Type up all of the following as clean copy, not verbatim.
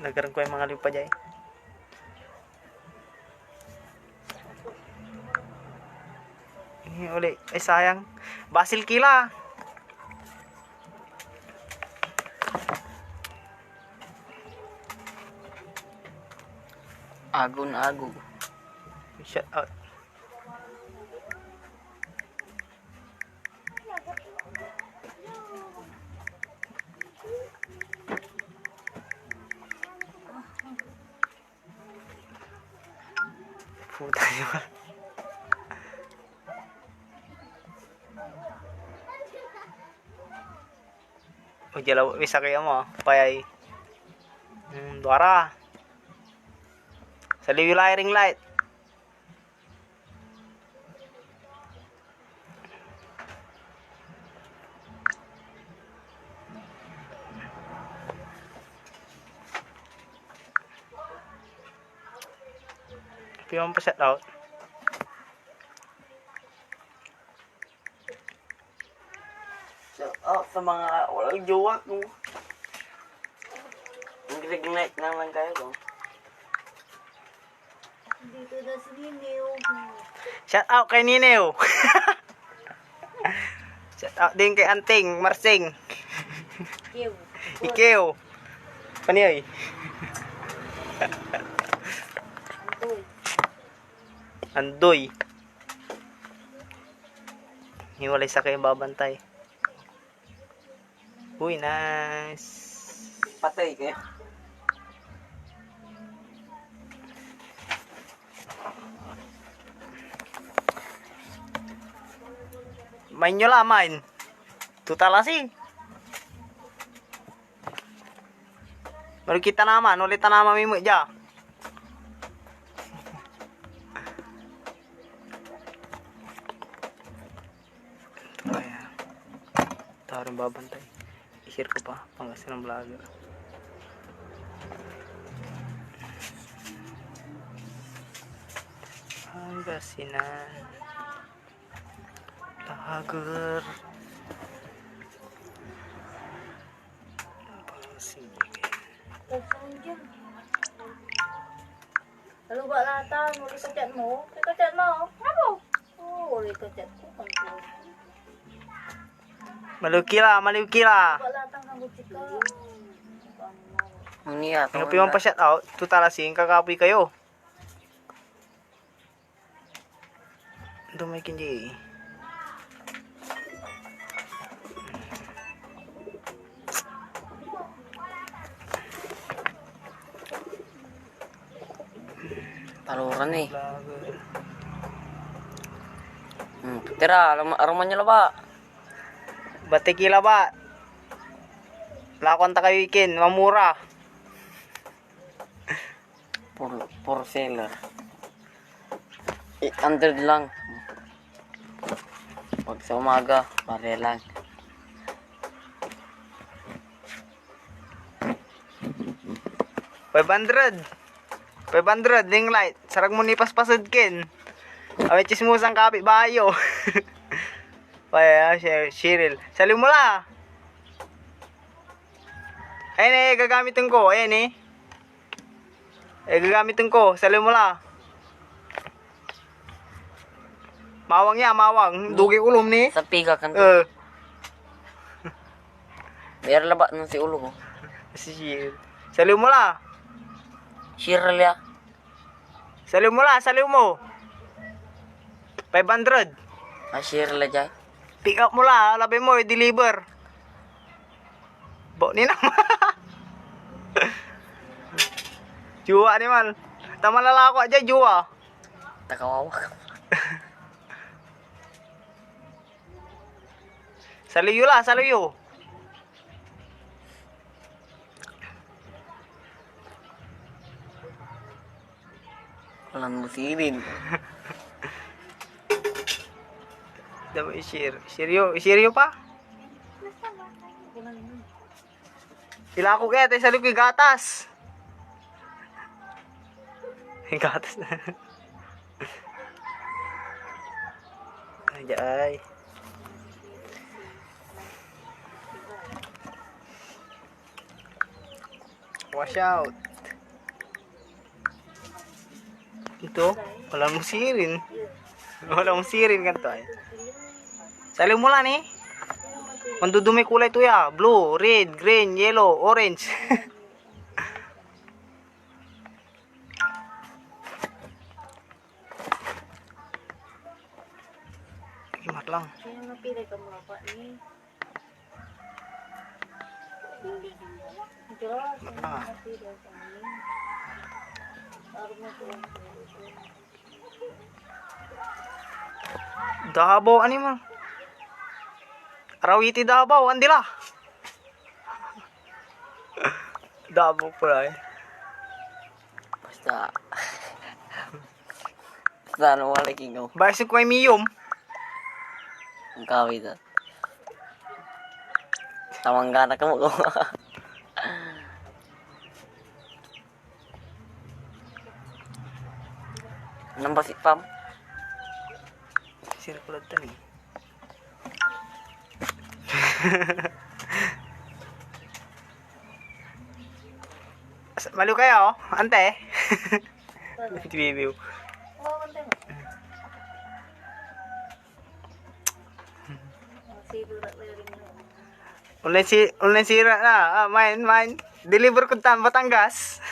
Nagaran ko yung mga lupa dyan. Ini uli. Ay sayang. Basil kila. Agun-agu. Shout out. Puta yun. O jalaw bisa kaya mo payay. Duara. Sa liwi ring light. Piyon pa set out. Shout out sa mga walang jowa ko. Nag-ignite naman kayo ko. Dito na si Niniw. Shout out kay Ninew. Shout out din kay Anting Marsing. Kiw. Ikaw. Paniyoy. Antoy. Andoy. Hiwalay sa kayo babantay. Uy, nice. Patay kayo. Main nyo lah main. Tutalasi. Baru kita nama, ulit nama mimu ja. Taruh babantay. I-share ko pa pangasinan ng vlogger. Pangasinan vlogger. Lalu buat lata, nulis ka chat mo. Ka chat mo. Kenapa? Oh, ulit ka chat ko. Maluki lah, maluki lah. Buat lata kang butika. Ang niya. Ngapi mo pa shout out, tutalasing kakapoy kayo. Dumay kinji. Taluran eh. Tira, aruman nyo ba? Batikila ba? Lakon ta kayo ikin, mamura. For seller. 800 lang. Pag sa umaga, pare lang. $500 ding light. Sarag mo ni paspasad kin. Away chismusang kapi bayo. Paya, Cheryl. Salim mo la. Ayun eh, gagamitin ko. Ayun eh. Gagamitin ko. Salim mo la. Mawang ya, mawang. Dugi ulom ni. Sa piga kan. Biar lebat nung si ulo ko. Si Cheryl. Salim mo la. Cheryl ya. Salim mo la, salim mo. 500. Cheryl aja. Pick up mo la, labi mo, i-deliver. Bo ni naman. Juwa ni man. Tama lalako aja juwa. Takawawak. Saliyo la, saliyo. Walang musirin. Dapat i-share. Seryo pa? Sila ako kaya, tayo sa luki gatas. Gatas na. Ay. Wash out. Ito, walang musirin. Walang musirin kan to ay. Sali mo lang eh. Mandudumi kulay to ya. Blue, red, green, yellow, orange. Imat lang. Kaya napili ka mga pa ni. Diyos, napili ka ni. Araw na ito. Davao ani mo. Arawiti Davao andila. Davao pala eh. Basta. Basta ano wala kingaw. Basic ko ay miyom. Ang kawin na. Tamang gana ka mo. Anong basik pam? Sirkulad tan eh. Malu kayo, ante. Review. Oo, kanta mo. Sibo na meron mo. Online sira na. Main. Deliver ko tan Batangas.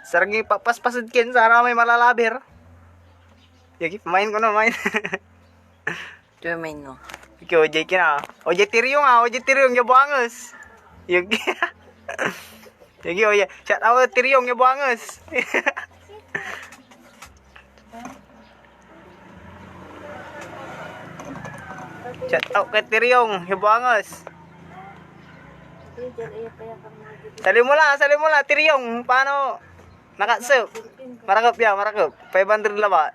Sargi papas-pasad ken sa may malalabir. Yagi main ko na main. Ito yung main no. Ikaw ojay kina. Ojay tiryong ya buanges. Yagi. Yagi oya. Shout out tiryong ya buanges. Shout out kay tiryong ya buanges. Sali mo lang, tiryong. Paano? Nakasip. Marakap. 500 laba.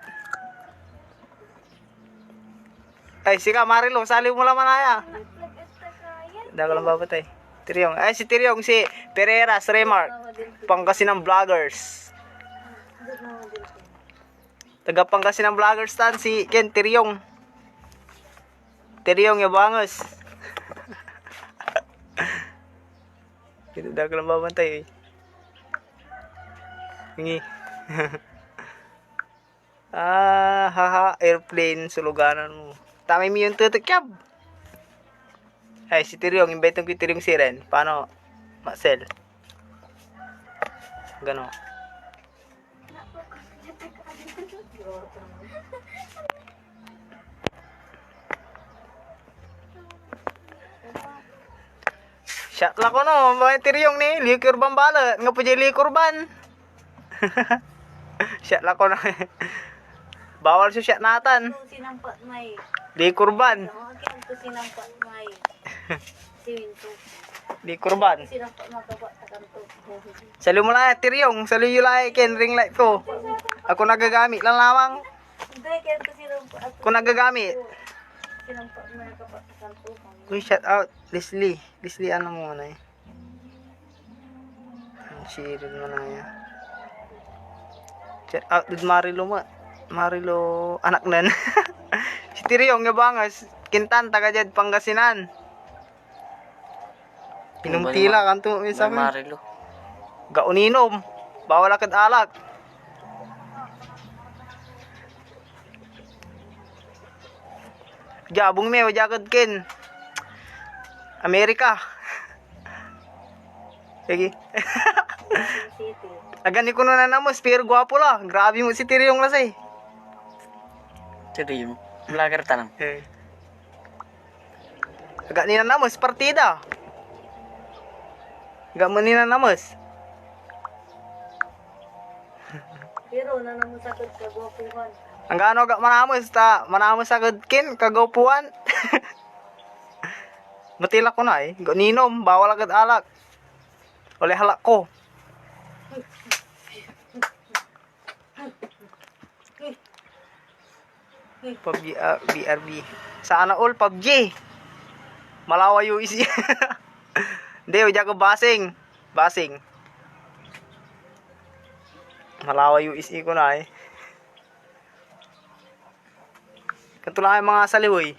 Ay, sika, Marilo, sali mo lang manaya. Daga lang babatay. Tiryong. Ay, si Tiryong, si Pereira, Remark. Pangasinan Vloggers. Taga Pangasinan Vloggers tan, si Ken Tiryong. Tiryong, yabangas. Ito daga lang babantay eh. Hingi. Airplane suluganan mo. Tama mo yung tutukyab. Ay, si Tiryong, invite ko yung Tiryong Siren. Paano? Masel. Gano. Shot lang ko no, mga Tiryong ni, likur ban bala, nga po dyan likur ban. Shot lang ko na. Bawal siya shot natan. Sinampat may. Likur ban. Ang to sinampat may. Siwinto. Likur ban. Sinampat magaba takanto. Sali mo lang, Tiryong. Sali yung like, ring light ko. Ako nagagamit lang lamang. Hindi, kaya to sinampat. Ako nagagamit. Sinampat magaba takanto. Uy, shout out. Leslie. Leslie, ano mo na eh. Share mo na yan. Shout out with Marilo mo. Marilo, anak nan. Si Tiryong, yabangas. Kintan, taga dyan, Pangasinan. Pinumtila, kanto may sabi. Marilo. Gauninom. Bawal akad alak. Jabong me, wajakad ken. Amerika. Sige. City. Agani ko na namos, pero gwapo la. Grabe mo si Tiryong lasay. Ito yung vlogger tanang. Agak ni namos partida. Agak mo ni namos. Pero nanamusakot ka gwapuhan. Ang gaano agak manamos manamos agad kin kagawpuan. Matila ko na eh. Ninom, bawal agad alak. Oleh halak ko. PUBG, BRB. Sana all PUBG. Malawa UEC. Hindi, uja ko basing. Basing. Malawa UEC ko na eh. Kanto lang yung mga salihoy.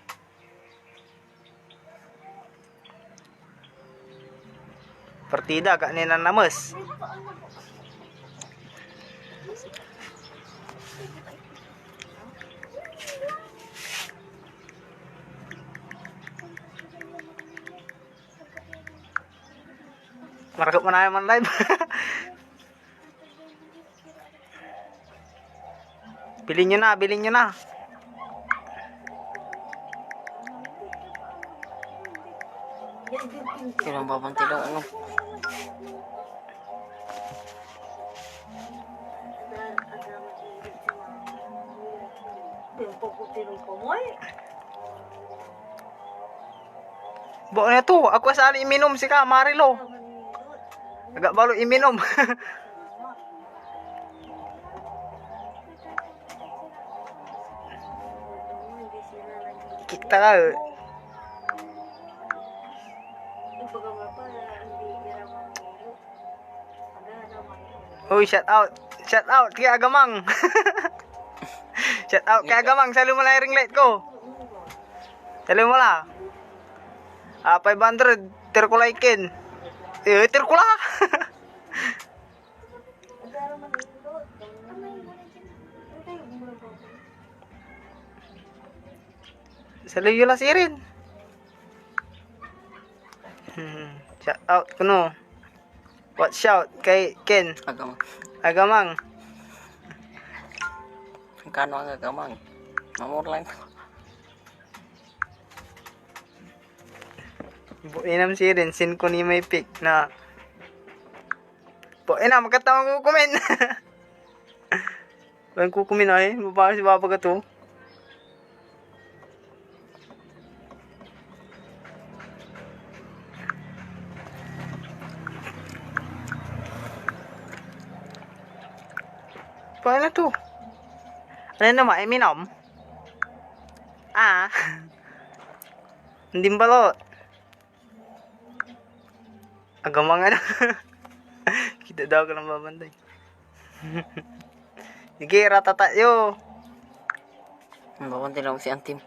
Partida gak ni names. Marakap mana man live. Bilhin nyo na, bilhin nyo na. Silang babanti daw ano. Bo na to, ako sali iminom si ka, Marilo. Agak balu iminom. Kita ka. Uy, shout out. Shout out kay Agamang. Shout out kay Agamang, sali mo lang ring light ko. Sali mo lang. 500 terkulaikin. Terkula. Sali yun lang sirin. Shout out kuno. What shout kay Ken? Agamang. Agamang. Kano ang agamang? Mamor lang. Inam sirin, sin ko ni may pick na. Ina, magkatawang kukumin. Walang kukumin ay, mabaka si Papa ka to. Paano to? Ano naman? Minom? Hindi balot. Agamang ano. Kita daw ka lang babanday. Sige, ratata yo. Babanti lang si Antim.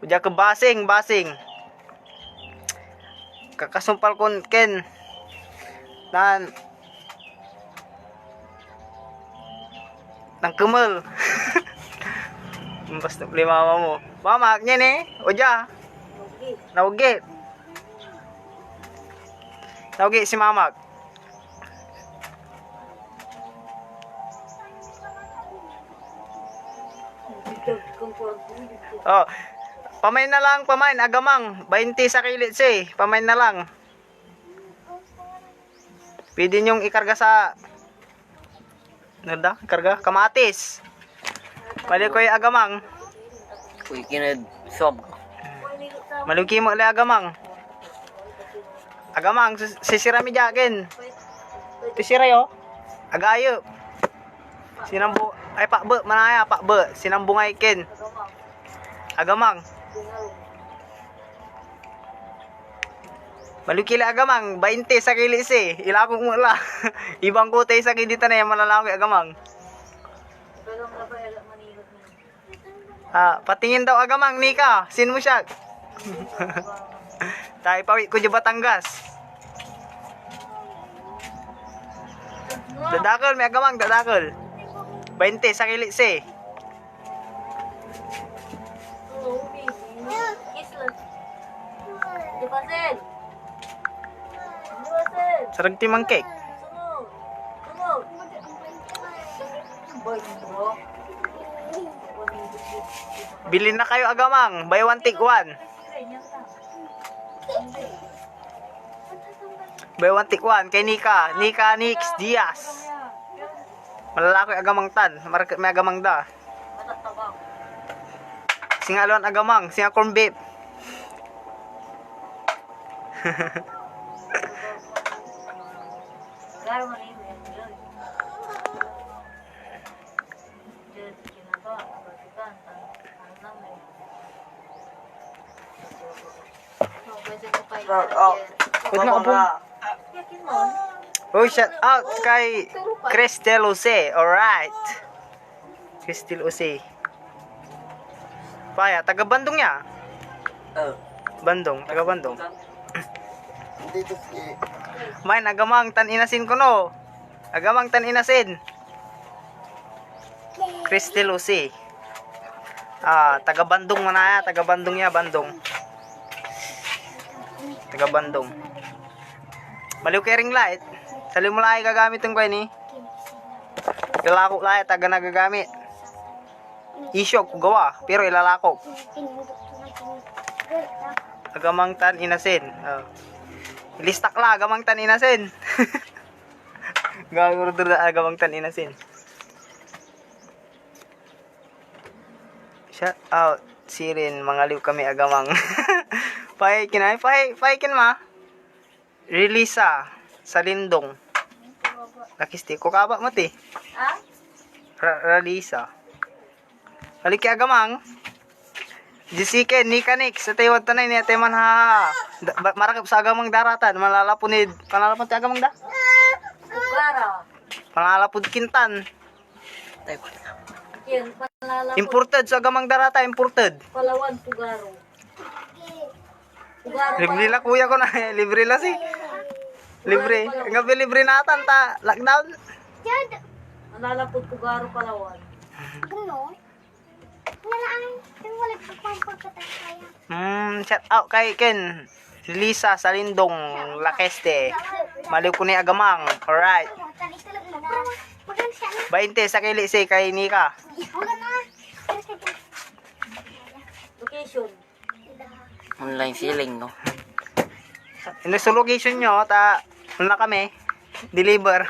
Uja ke basing. Kakasumpal kon Ken. Dan nang kemel. Basta beli mama mo. Mama, nya nih. Uja. Nauge. Nauge si Mamak. Oh. Pamain na lang, pamain. Agamang. 20 sa kilit si. Pamain na lang. Pwede nyong ikarga sa... Nada? Karga? Kamatis. Balik ko yung agamang. Uy, kinad sob. Maluki mo ulit agamang. Agamang, sisirami jakin. Tisiray oh. Agayo. Sinambu... Ay, pakbe. Manaya, pakbe. Sinambungay kin. Agamang. Maluki lang agamang. 20 sa kilis eh. Ilakong mo lang. Ibang kutay sa kinita na yan. Malalaki agamang. Patingin daw agamang. Nika. Sin mo siya. Tayo pawit ko dyan Batangas. Dadakol. May agamang. Dadakol. 20 sa kilis eh. Sarang timang cake. Bilhin na kayo agamang. Buy one take one. Buy one take one. Kay Nika. Nika Nix Diaz. Malalaki agamang tan. Market may agamang da. Singalon agamang. Singa corn beef. Oh, shout out kay Cristel Ose. Alright. Cristel Ose. Paya, taga Bandung ya? Bandung, taga Bandung. Main agamang tan inasin ko no. Agamang tan inasin. Christy Lucy. Taga Bandung mana ya, taga Bandung ya, Bandung. Taga Bandung. Maliw kay ring light. Sali mo lang gagamit ko ini. Ilalako lang taga nagagamit. Isyok gawa, pero ilalako. Agamang tan inasin. Ilistak la agamang tan inasin. Gagawin na agamang tan inasin. Shout out Sirin, mangaliw kami agamang. Pay kinay, pay kin ma. Relisa Salindong. Lakisti ko kaba mati. Ah? Relisa. Haliki agamang. Jessica, Nikanik, sa tayo tanay ni Ate Manha. Marakap sa agamang daratan, malalapunid. Panalapod ti agamang da? Bugara. Panalapod kintan. Tayo. Yan, panlalapot. Imported sa agamang darata, imported. Palawan, Pugaro. Pugaro Libre la kuya ko na, libre la si. Libre. Ngabi libre natan ta, lockdown. Panlalapot, Pugaro, Palawan. Shout out kay Ken. Lisa Salindong Lakeste. Maliw ko ni agamang. Alright. 20 sa kili si kay Nika. Location. Online ceiling, no? Ino sa location nyo, na kami. Deliver.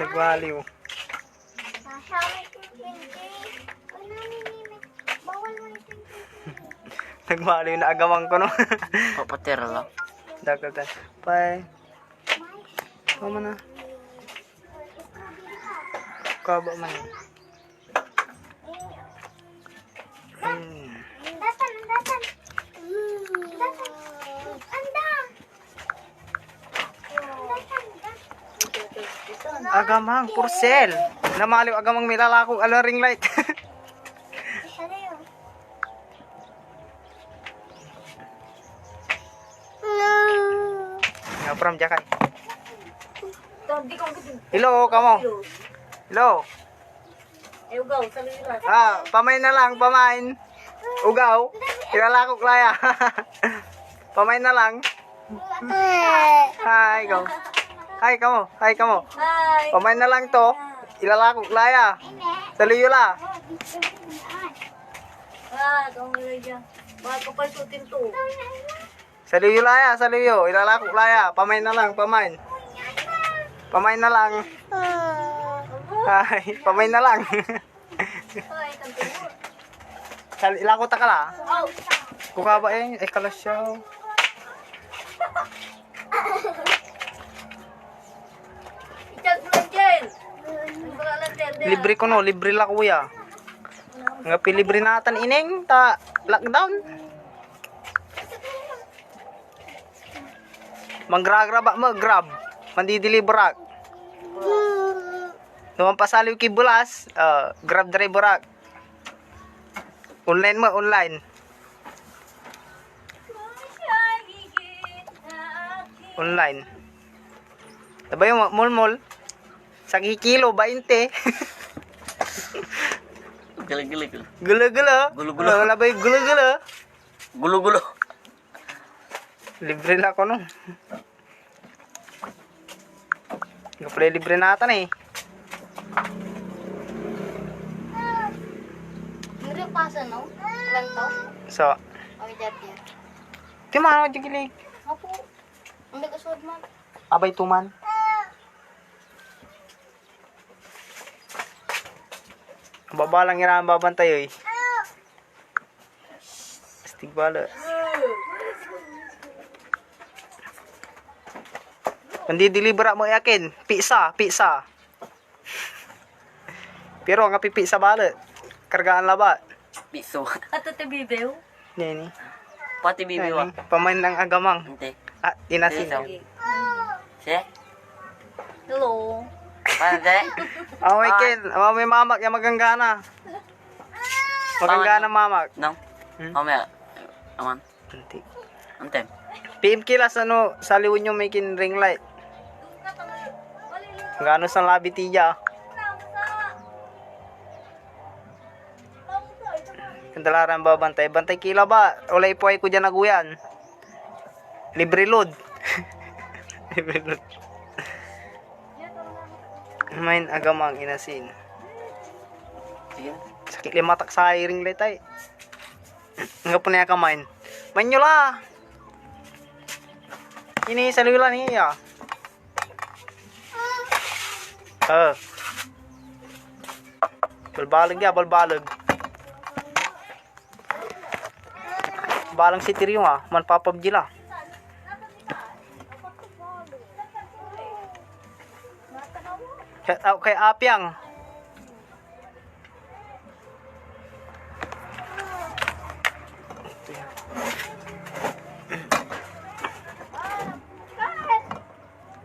Nagwaliw. Nagwaliw na agamang ko no. Papatira lang. Dagdagan. Bye. Mama na. Kaba man. Agamang Purcell. Namaliw agamang milalakong alaring light. Nga from Jakan. Tadi kong gitu. Hello, kamo. Hello. Ugaw, sa liras. Pamain na lang, pamain. Ugaw. Ilalakok laya. Pamain na lang. Hi, go. Hi, kamo. Hi, kamo. Hi. Pamain na lang to. Ilalakok laya. Saliyo la. Kamu lagi. Bakit ko pa isutin to? Saliyo laya, saliyo. Ilalakok laya. Pamain na lang, pamain. Pamain na lang. Hi, pamain na lang. Ay, kanto mo. Ilako ta kala. Oh. Kukaba eh, kalas siya. Ical mo lang dyan. Wala lang dyan. Libre ko no, libre la kuya. Nga pilibre natan ining ta lockdown. Manggrab mo, grab. Mandideliverak. Naman pasaliw ki bulas, grab driverak. Online mo, online. Online. Diba yung mall-mall? Sa kilo, 20. Gila-gila. Gula-gula. Gula-gula. Wala ba yung gula-gula? Gulo-gulo. Libre lang ako nun. Hindi pala libre natin eh. Hindi pasa, no? Lang to? So, Okay, dati. kaya mo gigilig. Apo. Hindi ka suod man. Abay tuman. Baba lang yan ang babantay eh. Astig bala. Mandideliver mo yakin. Pizza, pizza. Pero nga pipisa bala. Kargaan labat. Piso. Ato te bibew? Nini. Pati bibiwa. Pamain ng agamang. Hindi. Inasin. Siya? Hello. Paano, Dek? May kin. May mamak yung maganggana. Maganda na mama. Nang? Hmm? Mamaya. Aman. Antik. Antem. PM kilas ano, sa liwan nyo may kin ring light. Gano sa labi tiya. Kandalaran ba bantay? Bantay kila ba? Ulay po ay ko dyan naguyan. Libre load. Libre load. Main agamang inasin. Sige na. Sakit lima tak sa ring light ay. Nga po niya ka main. Main nyo la. Ini sa liwan niya. Balbalag ya, balbalag. Balang si Tiriyo man papabji la. Shout out kay Apyang.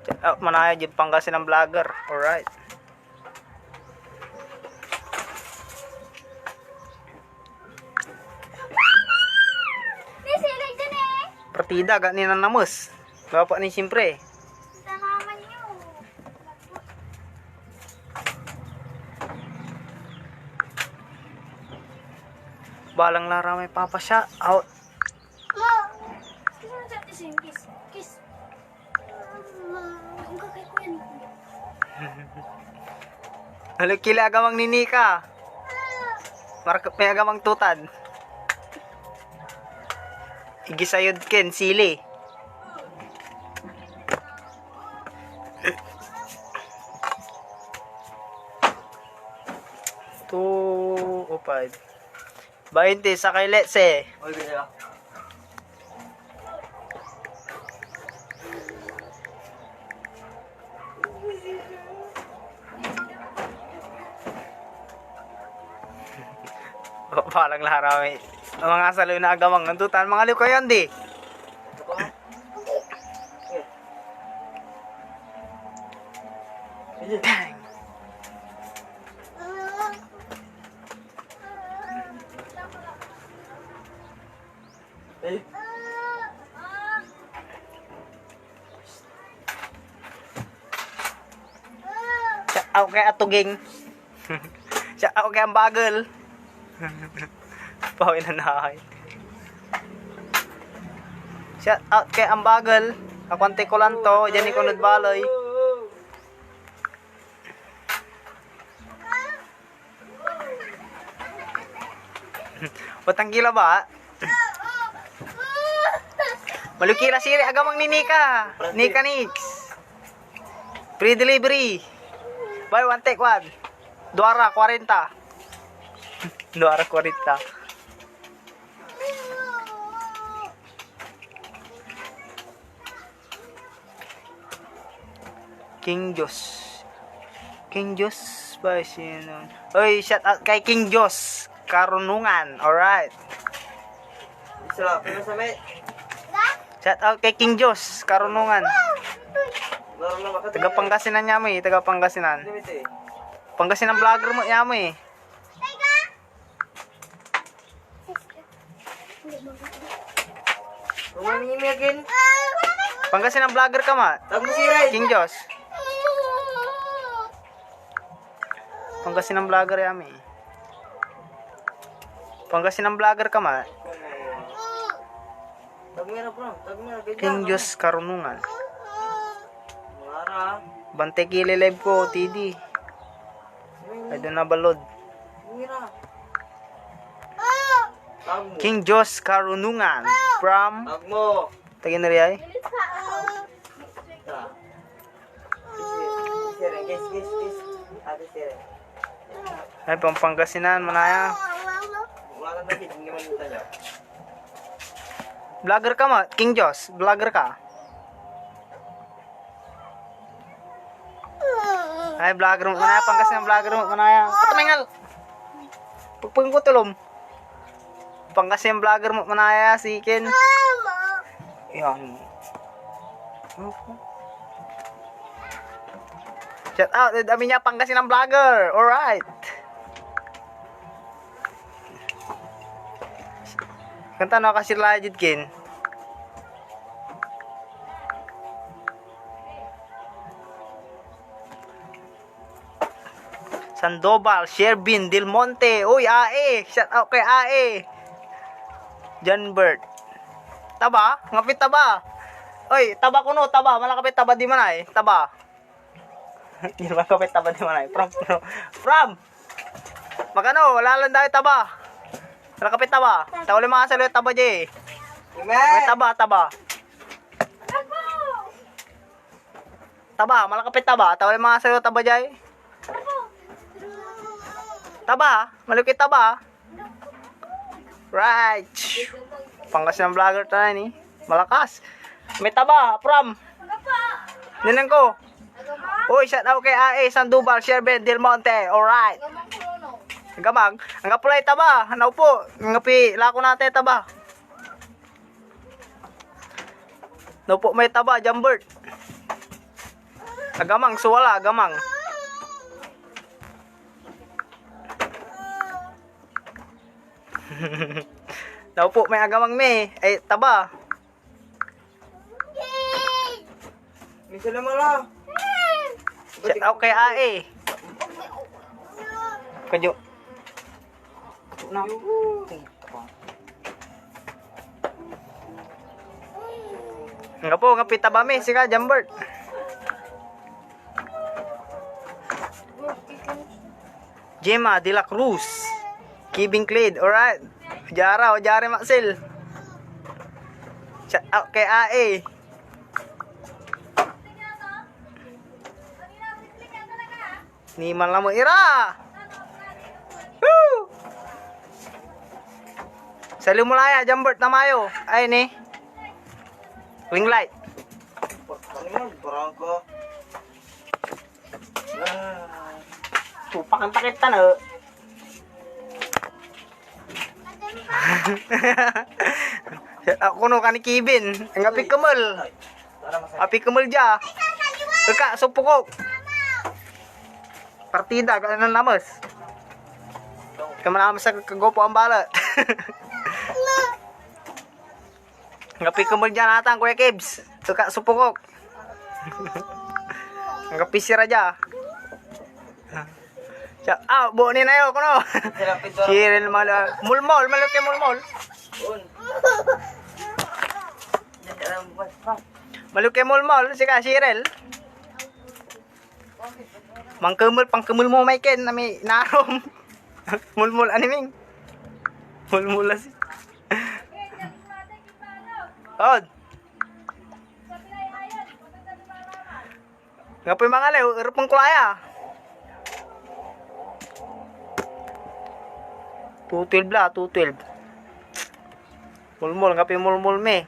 Shout out manaya jud Pangasinan vlogger. Alright. Partida gak ni nanamus. Bapak ni simpre. Balang lara may papa siya. Out. Halo kila agamang nini ka. Market may agamang tutad. Igisayod ken sili. Two o 5. 20 sa kay Letse. Oy, gaya. Palang laramay. Ang mga salo na agamang nandutan mga liw kayo di. Dang. Shout out kay Atuging. Shout out kay ang bagel. Pawin na nahay. Shout out kay ang bagel. Kakonte ko lang to. Diyan ni Kunod Baloy. Batang gila ba? Malukila siri agamang ni Nika. Nika Nix. Free delivery. Buy one take one. Duara 40. Duara 40. King Jos. King Jos ba sino? Oy, shout out kay King Jos. Karunungan. Alright. Isa, pero sa may. Shout out kay King Jos. Karunungan. Laro na baka. Taga Pangasinan niya mo eh. Taga Pangasinan. Pangasinan vlogger mo niya mo eh. Umani mi again. Pangasinan vlogger ka ma. Tag mo si Ray. King Jos. Pangasinan vlogger yami. Pangasinan vlogger ka ma. Tag mo na bro. Tag mo na. King Jos Karunungan. Mara. Bante kili live ko TD. Ay doon na balod. Mira. Tag mo. King Jos Karunungan from Tag mo. Taginari ay. Sire, guys. Ate sire. Ay Pangasinan manaya. Wala na din naman tayo. Vlogger ka ma, King Jos, vlogger ka. Ay vlogger mo manaya, Pangasinan vlogger mo manaya. Patumingal. Pagpang ko tulom. Pangasinan vlogger mo manaya si Ken. Yan. Shout out, dami niya Pangasinan vlogger. Alright. Kanta no kasir lajid kin. Sandoval, Shervin, Del Monte. Uy, AE. Shout out kay AE. John Bert. Taba? Ngapit taba. Uy, taba kuno, taba. Malakapit taba di manay. Taba. Di malakapit taba di manay. From. Magano, wala lang dahil taba. Malakapit taba. Tawali mga saluyo taba di. May taba, taba. Taba, malakapit taba. Tawali mga saluyo taba di. Taba, malukit taba. Right. Pangkas ng vlogger tayo ni. Malakas. May taba, from. Ninang ko. Uy, shout out kay AE, Sandoval, Shervin, Del Monte. Alright. Gamag. Ang kapulay taba. Ano po? Ang kapi, lako natin taba. No po, may taba, Jambert. Agamang, suwala, agamang. Daw po may agamang me. Ay, taba. Misa naman lang. Shout out kay AE. Kadyo. Nga po, nga pita ba me? Sika, Jambert. Gemma de la Cruz. Kibing Clade, alright. Ojara, Ojari Maxil. Shout out kay AE. Ni man lang mo ira. Woo! Sa lumulaya, Jambert na mayo. Ay ni. Ring light. Paningan, parang ko. Tupakan takit tano. Ako no kani Kibin. Ang api kemul. Api kemul ja. Kaka supukok. Partida ka nang lamas. Kamana sa kagopo ang balat. Ang api kemul ja natang Kuya Kibs. Kaka supukok. Ang api sira ja. Ah, buo ni na yo kuno. Shirel mal mulmol, malaki mulmol. Malaki mulmol si ka Shirel. Mangkemul pangkemul mo may ken nami narom. Mulmol animing. Mulmul si. Od. Ngapoy mga lew, irupong kulaya. 212 la, 212. Mulmul, ngapi mulmul me.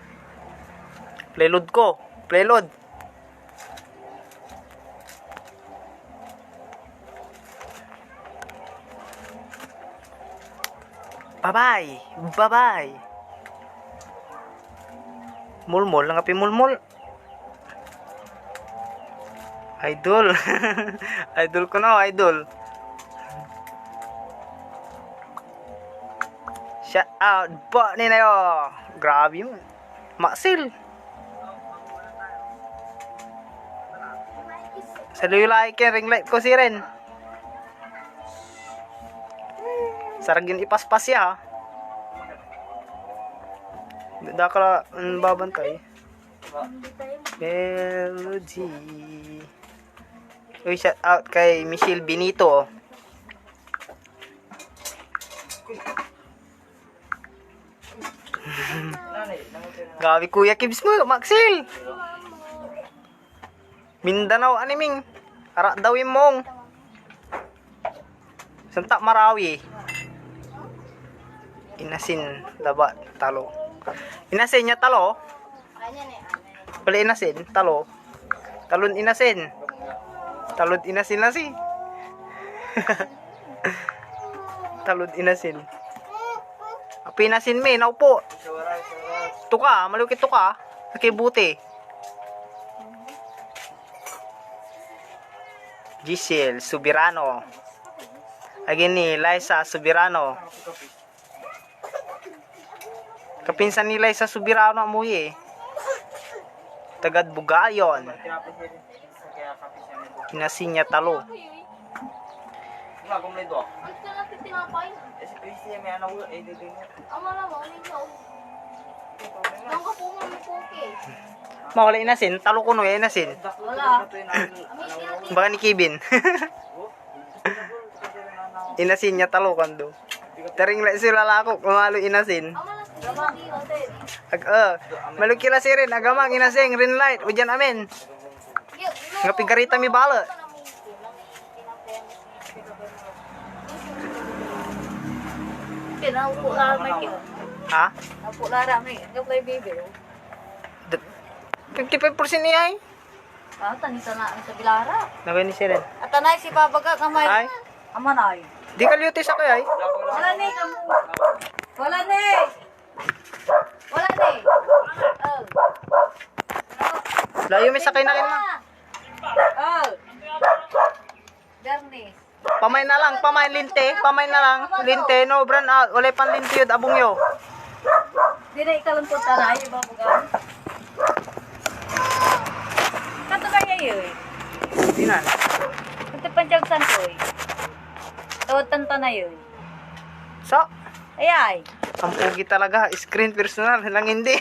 Playload ko, playload. Bye-bye, bye-bye. Mulmul, ngapi mulmul. Idol. Idol ko na, idol. Shout out po ni na yo. Grabe mo. Maxil. Sa like ring light ko si Ren. Saragin ipaspas ya. Dada ka babantay. Melody. Uy, shout out kay Michelle Benito. Gabi Kuya Kibs mo, Maxil. Mindanao animing. Ara daw mong. Santa Marawi. Inasin laba talo. Inasin niya talo. Pala inasin talo. Talon inasin. Talon inasin na si. Talon inasin. Pinasin me, naupo. Tuka, malukit tuka. Nakibuti. Giselle Subirano. Again ni Liza Subirano. Kapinsan nila sa Subirano mo eh. Tagad Bugayon. Tinapos siya rin. Kaya kapis siya nito. Inasinya talo. Wala, kumulay do. Gusto natin tinapay. Eh, si Christy, may anak ko. Eh, dito niya. Ama na mo, ninyo. Nang ka po nga may puki. Mawala inasin, talo ko no inasin. Wala. Baka ni Kevin. Inasin niya talo kando. Taring la sila lako kumalo inasin. Ama na sila dito. Malukila si rin agamang inasing rin light ujan amin. Nga pigarita mi bala. Pinaupo lang may kilo. Ha? Naupo lang may gaplay baby. 55% niya ay. Ah, tanita na sa Bilara. Nagay ni si rin. At tanay si Babaga kamay. Ay. Amanay. Di kalyuti sa kaya ay. Wala ni kamu. Wala ni. Wala ni. Oh. Layo may sakay na rin ma. Oh. Bernis. Pamay na lang, pamay na lang. Linte, no brand out. Wala pang linte yun, abong yo. Di na ikalampot tanay Babaga. Kato kaya yun. Di na. Ito panjagsan ko eh. Tawad na yun. So, Ay. ang pugi talaga. Screen personal, lang hindi.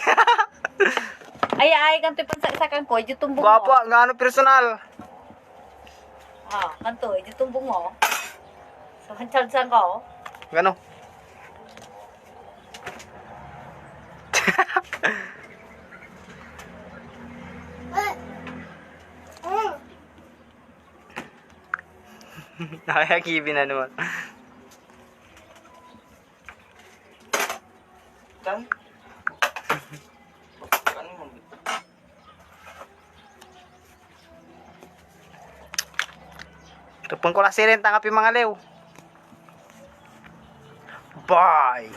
Ay, kanto pansakan ko, yung tumbong mo. Gwapo, gaano personal. Ah, kanto, yung tumbong mo. So, hansalsan ko. Gano. Nakakakibin na naman. Kan? Kan mo. Tupang ko lang sirin, tangapi mga lew. Bye!